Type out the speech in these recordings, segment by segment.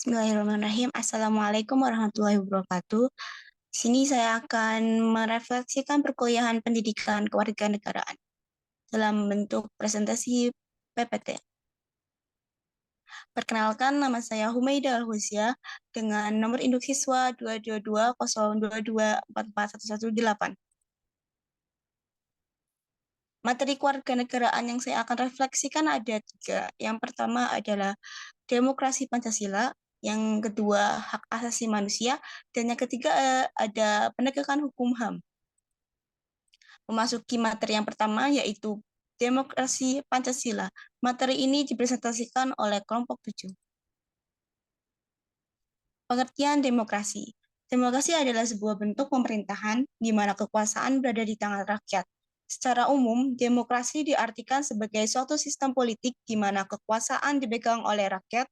Bismillahirrahmanirrahim. Assalamualaikum warahmatullahi wabarakatuh. Di sini saya akan merefleksikan perkuliahan pendidikan kewarganegaraan dalam bentuk presentasi PPT. Perkenalkan, nama saya Humaida Al-Husya dengan nomor induk siswa 22202244118. Materi kewarganegaraan yang saya akan refleksikan ada 3. Yang pertama adalah demokrasi Pancasila, yang kedua hak asasi manusia, dan yang ketiga ada penegakan hukum HAM. Memasuki materi yang pertama yaitu demokrasi Pancasila. Materi ini dipresentasikan oleh kelompok 7. Pengertian demokrasi. Demokrasi adalah sebuah bentuk pemerintahan di mana kekuasaan berada di tangan rakyat. Secara umum, demokrasi diartikan sebagai suatu sistem politik di mana kekuasaan dipegang oleh rakyat,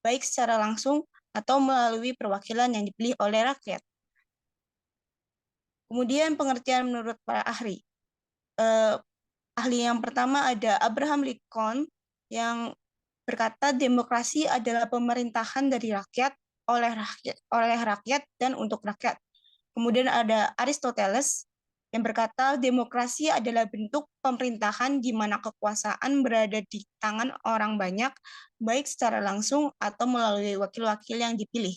baik secara langsung atau melalui perwakilan yang dipilih oleh rakyat. Kemudian pengertian menurut para ahli. Ahli yang pertama ada Abraham Lincoln yang berkata demokrasi adalah pemerintahan dari rakyat, oleh rakyat dan untuk rakyat. Kemudian ada Aristoteles yang berkata demokrasi adalah bentuk pemerintahan di mana kekuasaan berada di tangan orang banyak, baik secara langsung atau melalui wakil-wakil yang dipilih.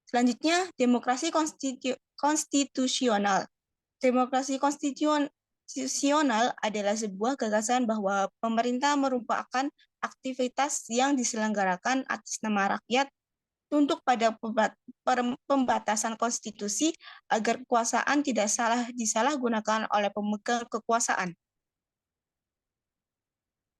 Selanjutnya, demokrasi konstitusional. Demokrasi konstitusional adalah sebuah gagasan bahwa pemerintah merupakan aktivitas yang diselenggarakan atas nama rakyat untuk pada pembatasan konstitusi agar kekuasaan tidak disalahgunakan oleh pemegang kekuasaan.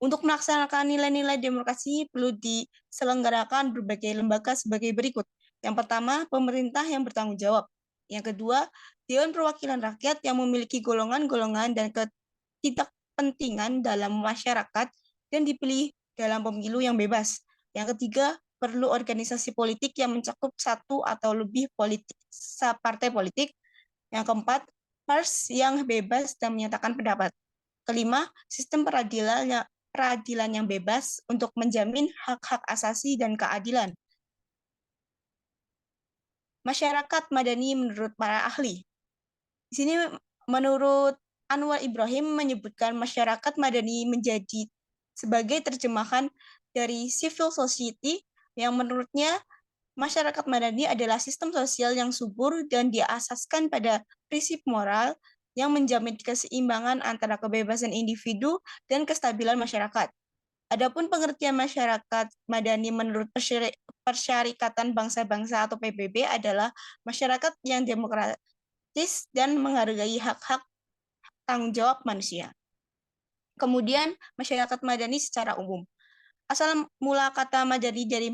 Untuk melaksanakan nilai-nilai demokrasi perlu diselenggarakan berbagai lembaga sebagai berikut. Yang pertama, pemerintah yang bertanggung jawab. Yang kedua, Dewan Perwakilan Rakyat yang memiliki golongan-golongan dan ketidakpentingan dalam masyarakat dan dipilih dalam pemilu yang bebas. Yang ketiga, perlu organisasi politik yang mencakup satu atau lebih partai politik. Yang keempat, pers yang bebas dan menyatakan pendapat. Kelima, sistem peradilan yang bebas untuk menjamin hak-hak asasi dan keadilan. Masyarakat madani menurut para ahli. Di sini menurut Anwar Ibrahim menyebutkan masyarakat madani menjadi sebagai terjemahan dari civil society yang menurutnya masyarakat madani adalah sistem sosial yang subur dan diasaskan pada prinsip moral yang menjamin keseimbangan antara kebebasan individu dan kestabilan masyarakat. Adapun pengertian masyarakat madani menurut Persyarikatan Bangsa-Bangsa atau PBB adalah masyarakat yang demokratis dan menghargai hak-hak tanggung jawab manusia. Kemudian masyarakat madani secara umum. Asal mula kata madani dari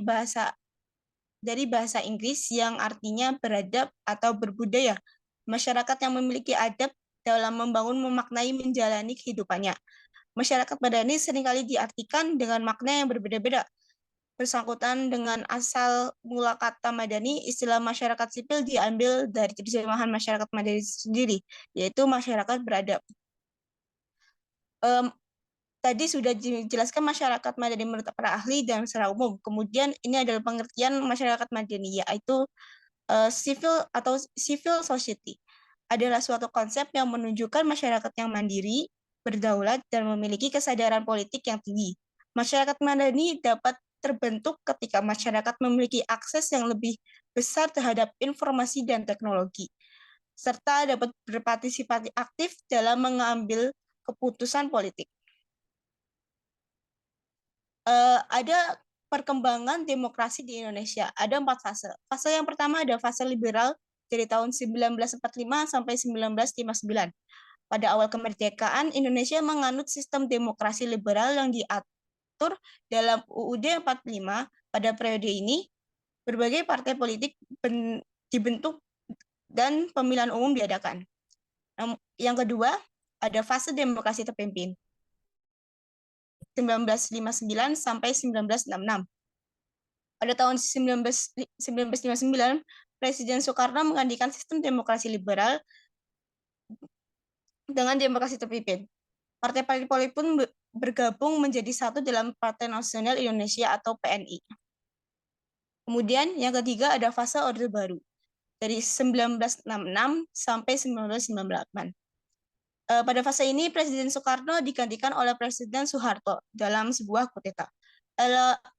bahasa Inggris yang artinya beradab atau berbudaya. Masyarakat yang memiliki adab dalam membangun, memaknai, menjalani kehidupannya. Masyarakat madani seringkali diartikan dengan makna yang berbeda-beda. Bersangkutan dengan asal mula kata madani, istilah masyarakat sipil diambil dari terjemahan masyarakat madani sendiri, yaitu masyarakat beradab. Tadi sudah dijelaskan masyarakat madani menurut para ahli dan secara umum. Kemudian ini adalah pengertian masyarakat madani, yaitu civil society. Adalah suatu konsep yang menunjukkan masyarakat yang mandiri, berdaulat, dan memiliki kesadaran politik yang tinggi. Masyarakat madani dapat terbentuk ketika masyarakat memiliki akses yang lebih besar terhadap informasi dan teknologi, serta dapat berpartisipasi aktif dalam mengambil keputusan politik. Ada perkembangan demokrasi di Indonesia. Ada 4 fase. Fase yang pertama ada fase liberal dari tahun 1945 sampai 1959. Pada awal kemerdekaan, Indonesia menganut sistem demokrasi liberal yang diatur dalam UUD 45. Pada periode ini, berbagai partai politik dibentuk dan pemilihan umum diadakan. Yang kedua, ada fase demokrasi terpimpin. 1959 sampai 1966. Pada tahun 1959, Presiden Soekarno menggantikan sistem demokrasi liberal dengan demokrasi terpimpin. Partai-partai politik pun bergabung menjadi satu dalam Partai Nasional Indonesia atau PNI. Kemudian yang ketiga ada fase Orde Baru dari 1966 sampai 1998. Pada fase ini Presiden Soekarno digantikan oleh Presiden Soeharto dalam sebuah kudeta.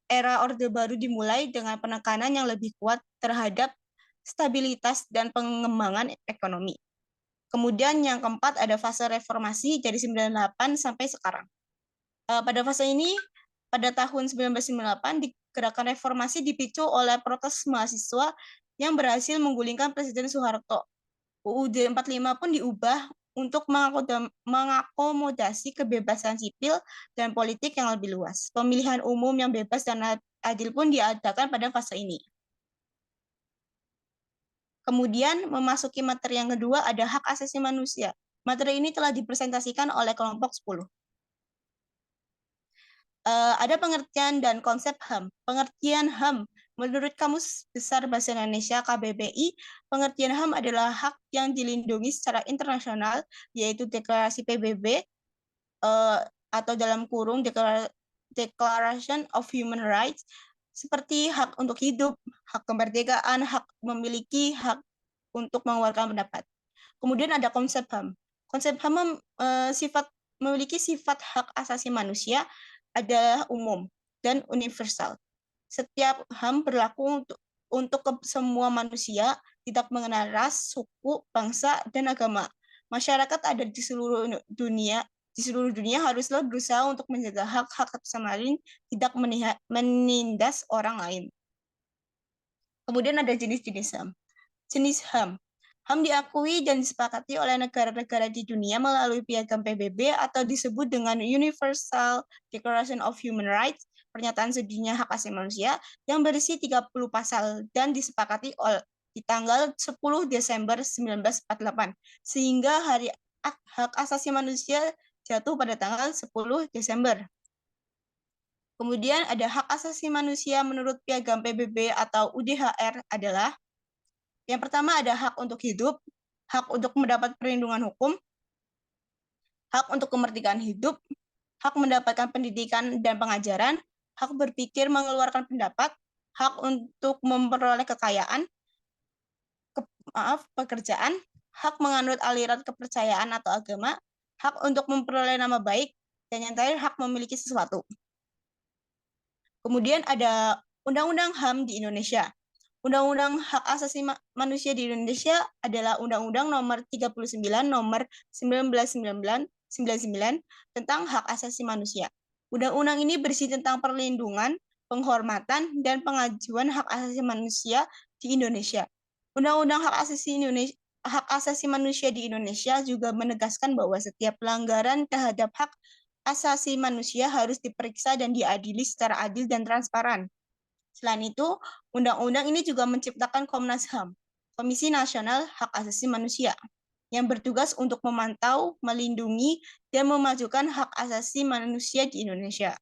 Era Orde Baru dimulai dengan penekanan yang lebih kuat terhadap stabilitas dan pengembangan ekonomi. Kemudian yang keempat ada fase reformasi dari 98 sampai sekarang. Pada fase ini, pada tahun 1998, gerakan reformasi dipicu oleh protes mahasiswa yang berhasil menggulingkan Presiden Soeharto. UUD 45 pun diubah untuk mengakomodasi kebebasan sipil dan politik yang lebih luas. Pemilihan umum yang bebas dan adil pun diadakan pada fase ini. Kemudian memasuki materi yang kedua ada hak asasi manusia. Materi ini telah dipresentasikan oleh kelompok 10. Ada pengertian dan konsep HAM. Pengertian HAM, menurut Kamus Besar Bahasa Indonesia KBBI, pengertian HAM adalah hak yang dilindungi secara internasional, yaitu Deklarasi PBB, atau dalam kurung Declaration of Human Rights, seperti hak untuk hidup, hak kemerdekaan, hak memiliki, hak untuk mengeluarkan pendapat. Kemudian ada konsep HAM. Konsep HAM memiliki sifat hak asasi manusia adalah umum dan universal. Setiap HAM berlaku untuk semua manusia, tidak mengenal ras, suku, bangsa, dan agama. Masyarakat ada di seluruh dunia haruslah berusaha untuk menjaga hak-hak sama lain, tidak menindas orang lain. Kemudian ada jenis-jenis HAM. Jenis HAM. HAM diakui dan disepakati oleh negara-negara di dunia melalui piagam PBB atau disebut dengan Universal Declaration of Human Rights, pernyataan sedunia hak asasi manusia, yang berisi 30 pasal dan disepakati di tanggal 10 Desember 1948, sehingga Hari Hak Asasi Manusia jatuh pada tanggal 10 Desember. Kemudian ada hak asasi manusia menurut piagam PBB atau UDHR adalah yang pertama ada hak untuk hidup, hak untuk mendapat perlindungan hukum, hak untuk kemerdekaan hidup, hak mendapatkan pendidikan dan pengajaran, hak berpikir mengeluarkan pendapat, hak untuk memperoleh kekayaan, pekerjaan, hak menganut aliran kepercayaan atau agama, hak untuk memperoleh nama baik, dan yang terakhir hak memiliki sesuatu. Kemudian ada Undang-Undang HAM di Indonesia. Undang-Undang Hak Asasi Manusia di Indonesia adalah Undang-Undang Nomor 39 Nomor 1999 tentang hak asasi manusia. Undang-undang ini berisi tentang perlindungan, penghormatan, dan pengajuan hak asasi manusia di Indonesia. Undang-Undang Hak Asasi Manusia di Indonesia juga menegaskan bahwa setiap pelanggaran terhadap hak asasi manusia harus diperiksa dan diadili secara adil dan transparan. Selain itu, undang-undang ini juga menciptakan Komnas HAM, Komisi Nasional Hak Asasi Manusia, yang bertugas untuk memantau, melindungi, dan memajukan hak asasi manusia di Indonesia.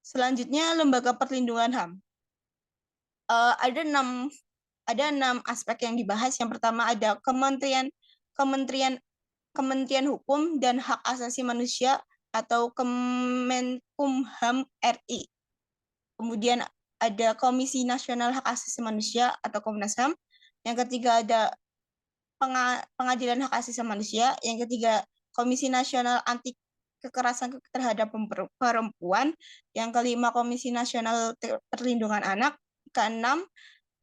Selanjutnya, Lembaga Perlindungan HAM. Ada enam aspek yang dibahas. Yang pertama ada Kementerian Hukum dan Hak Asasi Manusia atau Kemenkumham RI. Kemudian ada Komisi Nasional Hak Asasi Manusia atau Komnas HAM. Yang ketiga ada Pengadilan Hak Asasi Manusia. Yang ketiga Komisi Nasional Anti Kekerasan Terhadap Perempuan. Yang kelima Komisi Nasional Perlindungan Anak. Keenam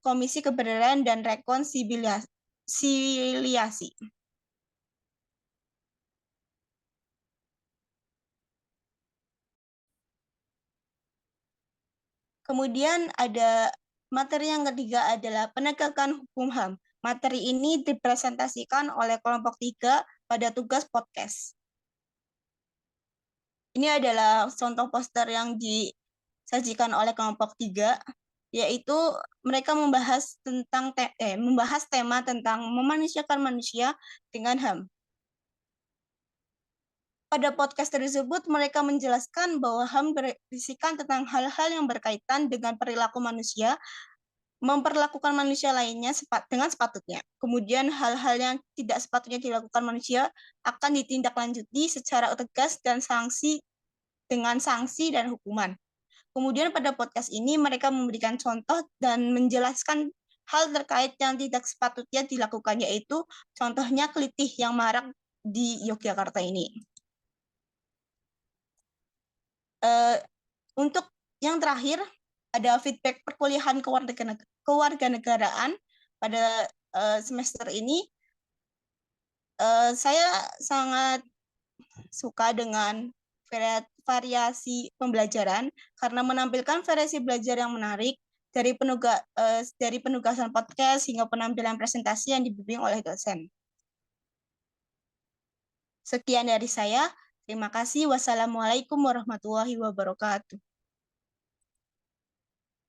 Komisi Kebenaran dan Rekonsiliasi. Kemudian ada materi yang ketiga adalah penegakan hukum HAM. Materi ini dipresentasikan oleh kelompok 3 pada tugas podcast. Ini adalah contoh poster yang disajikan oleh kelompok 3, yaitu mereka membahas tema tentang memanusiakan manusia dengan HAM. Pada podcast tersebut, mereka menjelaskan bahwa HAM berisikan tentang hal-hal yang berkaitan dengan perilaku manusia, memperlakukan manusia lainnya dengan sepatutnya. Kemudian hal-hal yang tidak sepatutnya dilakukan manusia akan ditindaklanjuti secara tegas dan sanksi dengan sanksi dan hukuman. Kemudian pada podcast ini mereka memberikan contoh dan menjelaskan hal terkait yang tidak sepatutnya dilakukan, yaitu contohnya kelitih yang marak di Yogyakarta ini. Untuk yang terakhir, ada feedback perkuliahan kewarganegaraan pada semester ini. Saya sangat suka dengan variasi pembelajaran karena menampilkan variasi belajar yang menarik dari penugasan podcast hingga penampilan presentasi yang dibimbing oleh dosen. Sekian dari saya. Terima kasih. Wassalamualaikum warahmatullahi wabarakatuh.